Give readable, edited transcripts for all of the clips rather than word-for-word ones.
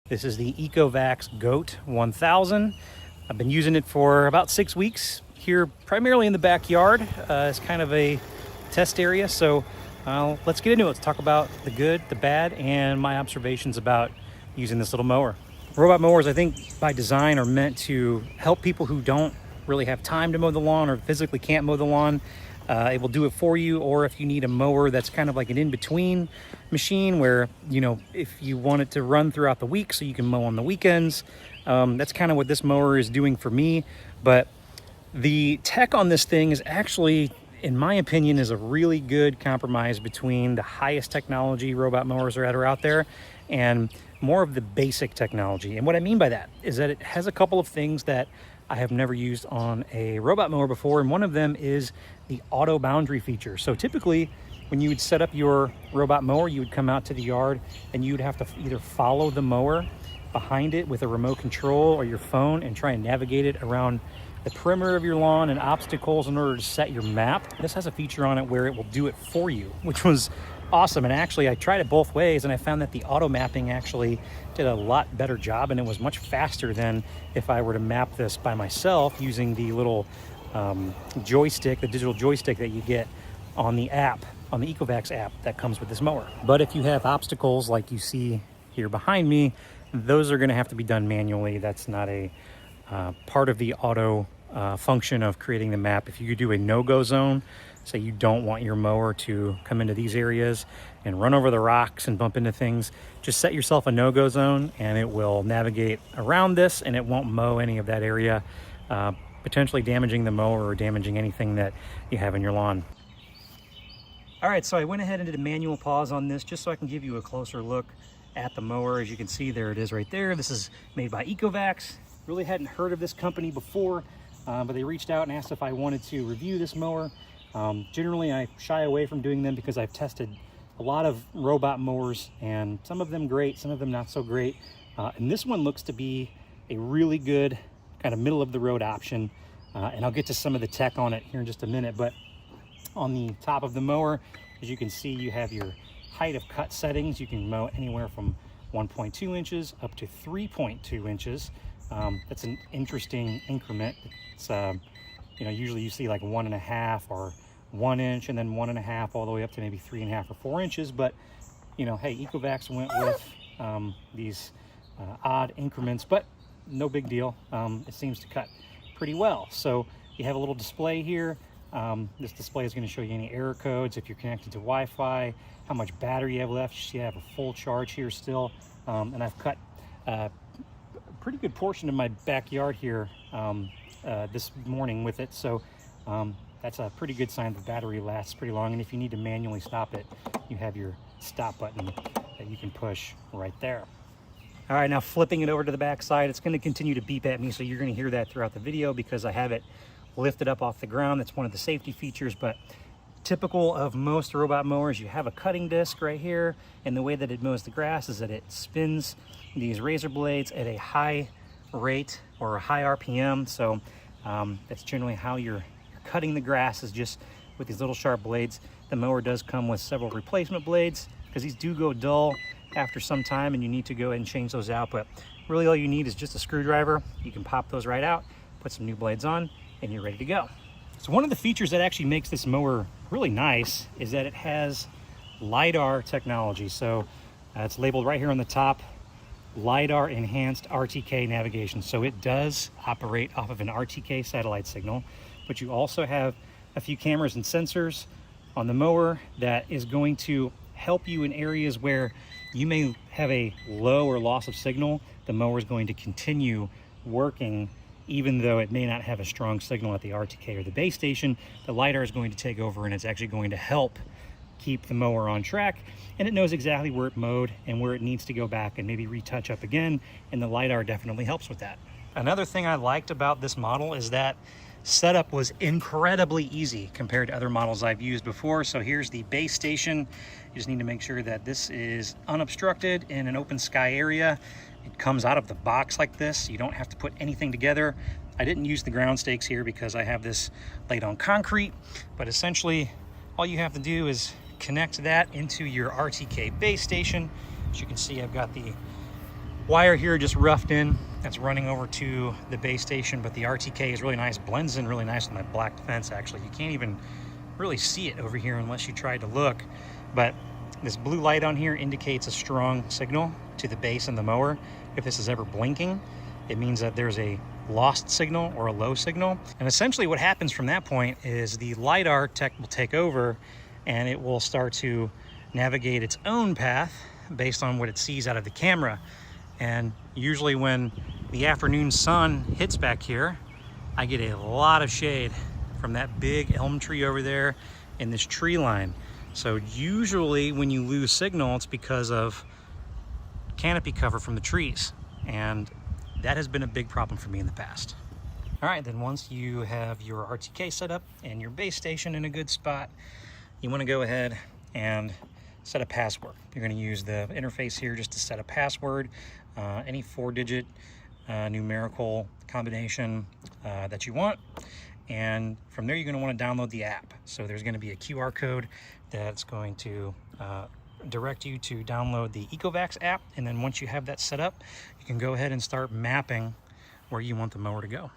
This is the Ecovacs GOAT 1000. I've been using it for about 6 weeks here, primarily in the backyard. It's kind of a test area, so let's get into it. Let's talk about the good, the bad, and my observations about using this little mower. Robot mowers, I think by design, are meant to help people who don't really have time to mow the lawn or physically can't mow the lawn. It will do it for you, or if you need a mower that's kind of like an in-between machine where, you know, if you want it to run throughout the week so you can mow on the weekends, that's kind of what this mower is doing for me. But the tech on this thing is actually, in my opinion, is a really good compromise between the highest technology robot mowers that are out there and more of the basic technology. And what I mean by that is that it has a couple of things that I have never used on a robot mower before, and one of them is the auto boundary feature. So typically when you would set up your robot mower, you would come out to the yard and you would have to either follow the mower behind it with a remote control or your phone and try and navigate it around the perimeter of your lawn and obstacles in order to set your map. This has a feature on it where it will do it for you, which was awesome. And actually I tried it both ways and I found that the auto mapping actually did a lot better job, and it was much faster than if I were to map this by myself using the little joystick, the digital joystick that you get on the app, on the Ecovacs app that comes with this mower. But if you have obstacles like you see here behind me, those are going to have to be done manually. That's not a part of the auto function of creating the map. If you do a no-go zone, say you don't want your mower to come into these areas and run over the rocks and bump into things, just set yourself a no-go zone and it will navigate around this and it won't mow any of that area, potentially damaging the mower or damaging anything that you have in your lawn. All right, so I went ahead and did a manual pause on this just so I can give you a closer look at the mower. As you can see, there it is right there. This is made by Ecovacs. Really hadn't heard of this company before, but they reached out and asked if I wanted to review this mower. Generally, I shy away from doing them because I've tested a lot of robot mowers, and some of them great, some of them not so great. And this one looks to be a really good kind of middle of the road option. And I'll get to some of the tech on it here in just a minute. But on the top of the mower, as you can see, you have your height of cut settings. You can mow anywhere from 1.2 inches up to 3.2 inches. That's an interesting increment. It's you know, usually you see like 1.5 or 1 inch and then 1.5 all the way up to maybe 3.5 or 4 inches. But you know, hey, Ecovacs went with these odd increments, but no big deal. It seems to cut pretty well. So you have a little display here. This display is going to show you any error codes, if you're connected to Wi-Fi, how much battery you have left. You see I have a full charge here still, and I've cut a pretty good portion of my backyard here this morning with it, so that's a pretty good sign the battery lasts pretty long. And if you need to manually stop it, you have your stop button that you can push right there. All right, now flipping it over to the back side, it's going to continue to beep at me, so you're going to hear that throughout the video because I have it lifted up off the ground. That's one of the safety features, but typical of most robot mowers, you have a cutting disc right here, and the way that it mows the grass is that it spins these razor blades at a high rate or a high RPM. So that's generally how you're cutting the grass, is just with these little sharp blades. The mower does come with several replacement blades because these do go dull after some time and you need to go ahead and change those out. But really all you need is just a screwdriver. You can pop those right out, put some new blades on, and you're ready to go. So one of the features that actually makes this mower really nice is that it has LiDAR technology. So it's labeled right here on the top, LiDAR-enhanced RTK navigation. So it does operate off of an RTK satellite signal, but you also have a few cameras and sensors on the mower that is going to help you in areas where you may have a low or loss of signal. The mower is going to continue working even though it may not have a strong signal at the RTK or the base station. The LiDAR is going to take over and it's actually going to help keep the mower on track, and it knows exactly where it mowed and where it needs to go back and maybe retouch up again, and the LiDAR definitely helps with that. Another thing I liked about this model is that setup was incredibly easy compared to other models I've used before. So here's the base station. You just need to make sure that this is unobstructed in an open sky area. It comes out of the box like this. You don't have to put anything together. I didn't use the ground stakes here because I have this laid on concrete, but essentially all you have to do is connect that into your RTK base station. As you can see, I've got the wire here just roughed in. That's running over to the base station, but the RTK is really nice, blends in really nice on that black fence. Actually, you can't even really see it over here unless you tried to look, but this blue light on here indicates a strong signal to the base and the mower. If this is ever blinking, it means that there's a lost signal or a low signal. And essentially what happens from that point is the LiDAR tech will take over and it will start to navigate its own path based on what it sees out of the camera. And usually when the afternoon sun hits back here, I get a lot of shade from that big elm tree over there in this tree line. So usually when you lose signal, it's because of canopy cover from the trees. And that has been a big problem for me in the past. All right, then once you have your RTK set up and your base station in a good spot, you want to go ahead and set a password. You're going to use the interface here just to set a password, any 4-digit numerical combination that you want. And from there, you're going to want to download the app. So there's going to be a QR code that's going to direct you to download the Ecovacs app. And then once you have that set up, you can go ahead and start mapping where you want the mower to go.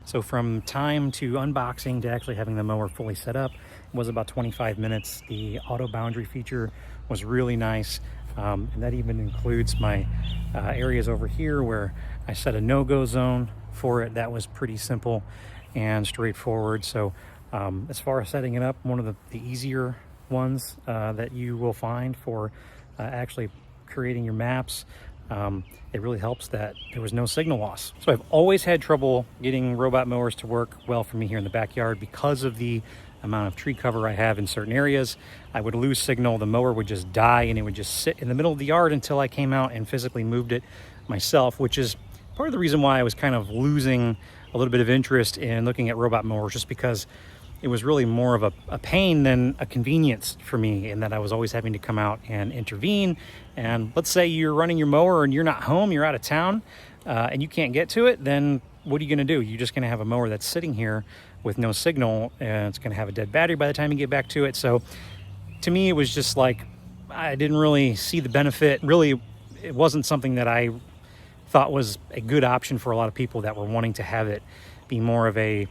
So from time to unboxing to actually having the mower fully set up was about 25 minutes. The auto boundary feature was really nice. And that even includes my areas over here where I set a no-go zone for it. That was pretty simple and straightforward. So as far as setting it up, one of the easier ones that you will find for actually creating your maps. It really helps that there was no signal loss. So I've always had trouble getting robot mowers to work well for me here in the backyard because of the amount of tree cover I have in certain areas. I would lose signal, the mower would just die, and it would just sit in the middle of the yard until I came out and physically moved it myself, which is part of the reason why I was kind of losing a little bit of interest in looking at robot mowers, just because it was really more of a pain than a convenience for me, in that I was always having to come out and intervene. And let's say you're running your mower and you're not home, you're out of town, and you can't get to it, then what are you going to do? You're just going to have a mower that's sitting here with no signal, and it's going to have a dead battery by the time you get back to it. So to me, it was just like, I didn't really see the benefit. Really, it wasn't something that I thought was a good option for a lot of people that were wanting to have it be more of a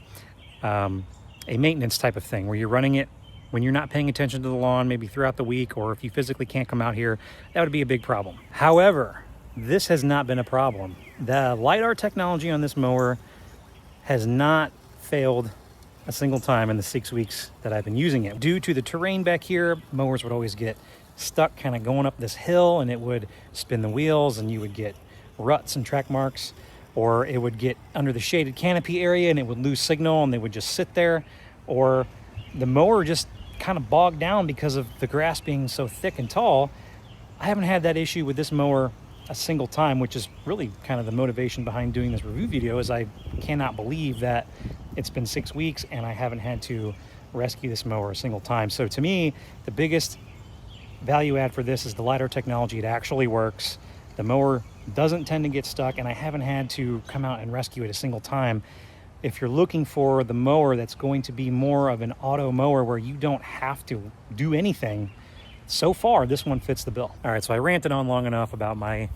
maintenance type of thing, where you're running it when you're not paying attention to the lawn, maybe throughout the week, or if you physically can't come out here, that would be a big problem. However, this has not been a problem. The LiDAR technology on this mower has not failed a single time in the 6 weeks that I've been using it. Due to the terrain back here, mowers would always get stuck kind of going up this hill, and it would spin the wheels, and you would get ruts and track marks, or it would get under the shaded canopy area and it would lose signal and they would just sit there, or the mower just kind of bogged down because of the grass being so thick and tall. I haven't had that issue with this mower a single time, which is really kind of the motivation behind doing this review video. Is I cannot believe that it's been 6 weeks and I haven't had to rescue this mower a single time. So to me, the biggest value add for this is the LiDAR technology. It actually works. The mower doesn't tend to get stuck, and I haven't had to come out and rescue it a single time. If you're looking for the mower that's going to be more of an auto mower where you don't have to do anything, so far this one fits the bill. All right, so I ranted on long enough about my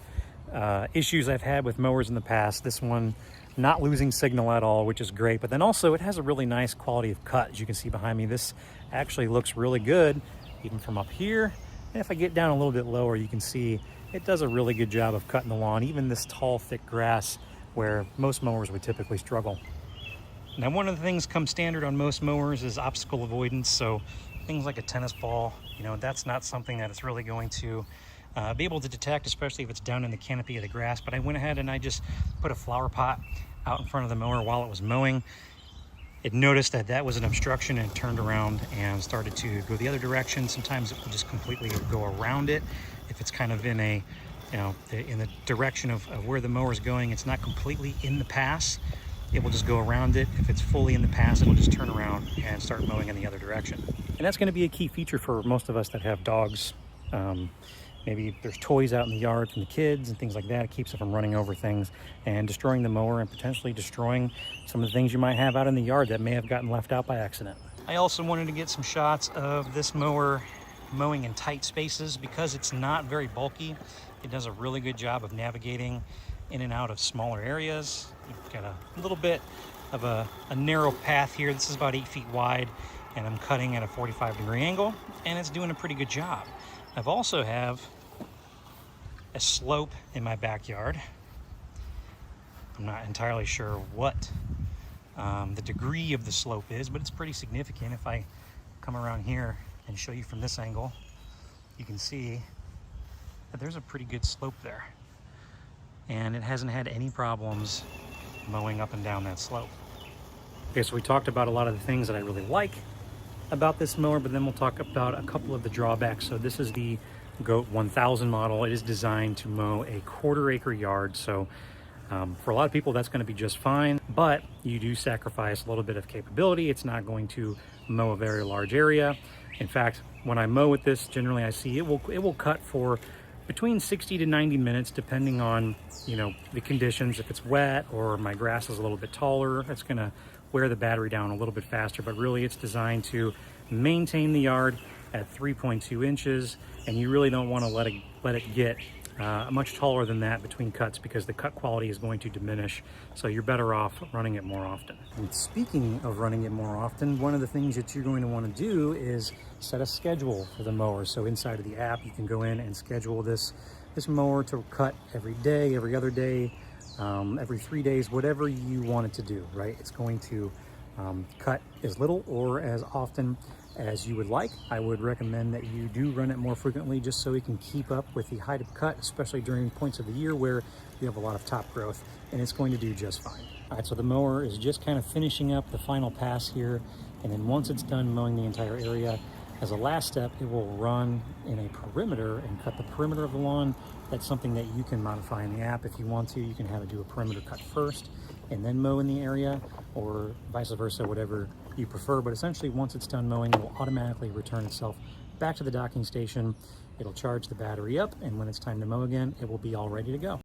issues I've had with mowers in the past. This one not losing signal at all, which is great, but then also it has a really nice quality of cut. As you can see behind me, this actually looks really good even from up here. And if I get down a little bit lower, you can see it does a really good job of cutting the lawn, even this tall, thick grass where most mowers would typically struggle. Now, one of the things comes standard on most mowers is obstacle avoidance. So things like a tennis ball, that's not something that it's really going to be able to detect, especially if it's down in the canopy of the grass. But I went ahead and I just put a flower pot out in front of the mower while it was mowing. It noticed that that was an obstruction and turned around and started to go the other direction. Sometimes it will just completely go around it. If it's kind of in a, in the direction of where the mower is going, it's not completely in the pass, it will just go around it. If it's fully in the pass, it'll just turn around and start mowing in the other direction. And that's going to be a key feature for most of us that have dogs. Maybe there's toys out in the yard from the kids and things like that. It keeps it from running over things and destroying the mower, and potentially destroying some of the things you might have out in the yard that may have gotten left out by accident. I also wanted to get some shots of this mower mowing in tight spaces. Because it's not very bulky, It does a really good job of navigating in and out of smaller areas. You've got a little bit of a narrow path here. This is about 8 feet wide, and I'm cutting at a 45-degree angle, and it's doing a pretty good job. I've also have a slope in my backyard. I'm not entirely sure what the degree of the slope is, but it's pretty significant. If I come around here and show you from this angle, you can see that there's a pretty good slope there, and it hasn't had any problems mowing up and down that slope. Okay, so we talked about a lot of the things that I really like about this mower, but then we'll talk about a couple of the drawbacks. So this is the GOAT 1000 model. It is designed to mow a 1/4 acre yard, so for a lot of people that's going to be just fine, but you do sacrifice a little bit of capability. It's not going to mow a very large area. In fact, when I mow with this, generally I see it will cut for between 60 to 90 minutes, depending on, you know, the conditions. If it's wet or my grass is a little bit taller, it's gonna wear the battery down a little bit faster, but really it's designed to maintain the yard at 3.2 inches, and you really don't want to let it get much taller than that between cuts, because the cut quality is going to diminish. So you're better off running it more often. And speaking of running it more often, one of the things that you're going to want to do is set a schedule for the mower. So inside of the app, you can go in and schedule this mower to cut every day, every other day, every 3 days, whatever you want it to do, right? It's going to cut as little or as often as you would like. I would recommend that you do run it more frequently, just so we can keep up with the height of cut, especially during points of the year where you have a lot of top growth, and it's going to do just fine. All right, so the mower is just kind of finishing up the final pass here, and then once it's done mowing the entire area, as a last step, it will run in a perimeter and cut the perimeter of the lawn. That's something that you can modify in the app if you want to. You can have it do a perimeter cut first and then mow in the area, or vice versa, whatever you prefer. But essentially, once it's done mowing, it will automatically return itself back to the docking station. It'll charge the battery up, and when it's time to mow again, it will be all ready to go.